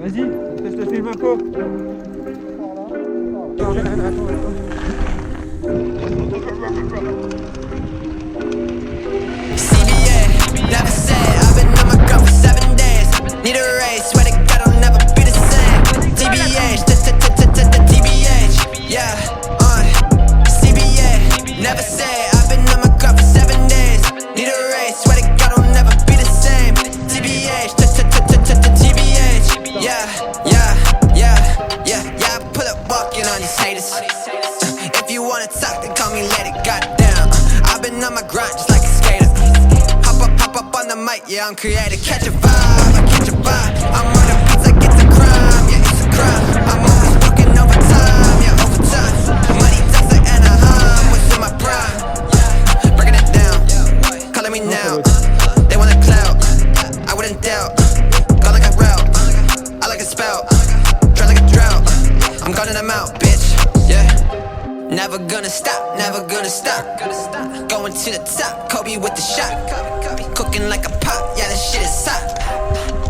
Vas-y, laisse le film un peu. Arrête. Never say I've been on my grind for 7 days. Need a raise, swear to God I'll never be the same. TBH, TBH, yeah, CBA. Never say I've been on my grind for 7 days. Need a raise, swear to God I'll never be the same. TBH, TBH, yeah. Pull up walking on these haters. If you wanna talk, then call me later. Goddamn, I've been on my grind just like a skater. Hop up on the mic, yeah, I'm creative. Catch a vibe, I catch a vibe. I'm on the beats like it's a crime, yeah, it's a crime. I'm always working overtime, yeah, overtime. Money talks like Anaheim, was in my prime. Breaking it down, calling me now. They want a clout, I wouldn't doubt. Go like a route, I like a spout. Dry like a drought, I'm calling them out, bitch, yeah. Never gonna stop, never gonna stop. Going to the top, Kobe with the shot. Cooking like a pot, yeah, this shit is hot.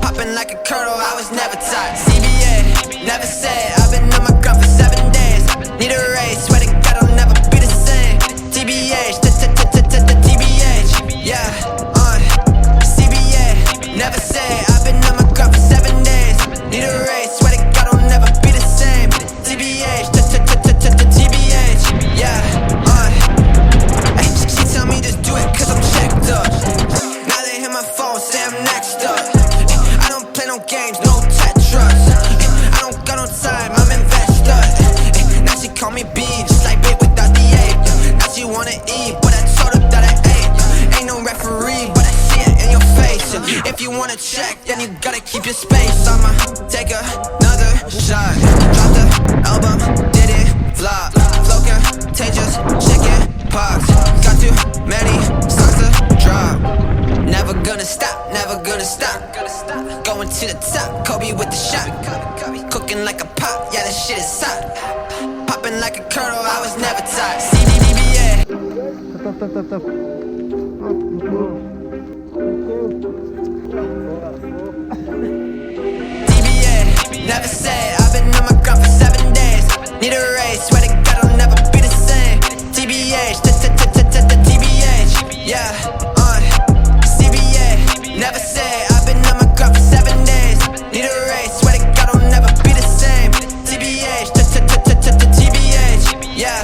Popping like a kernel, I was never taught. CBA, never say I've been on my grind for 7 days. Need a raise, swear to God I'll never be the same. TBH, TBH, yeah, CBA, never say I've been on my grind for 7 days. Need a raise, swear to God I'll never be the same. TBH, TBH, yeah, she tell me just do it cause I'm checked up. Now they hit my phone, say I'm next up. I don't play no games, no Tetris. I don't got no time, I'm invested. Now she call me B, just like bit without the A. Now she wanna eat, but I told her that I ate. Ain't no referee, but I see it in your face. If you wanna check, then you gotta keep your space. I'ma take another shot. Drop the album, did it flop. Flow contagious, chicken pox. Got too many songs to drop. Never gonna stop, never gonna stop. Going to the top, Kobe with the shot. Cooking like a pot, yeah, that shit is hot. Popping like a kernel, I was never taught. CDDBA. Tap. TBA, never say I've been on my grind for 7 days. Need a raise, swear to God I'll never be the same. TBH, TBH, yeah, CBA, never say I've been on my grind for 7 days. Need a raise, swear to God I'll never be the same. TBH, TBH, yeah,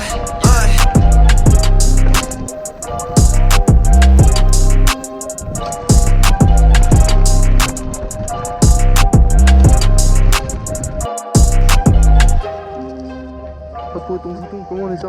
Pas trop ton bouton, comment on est ça?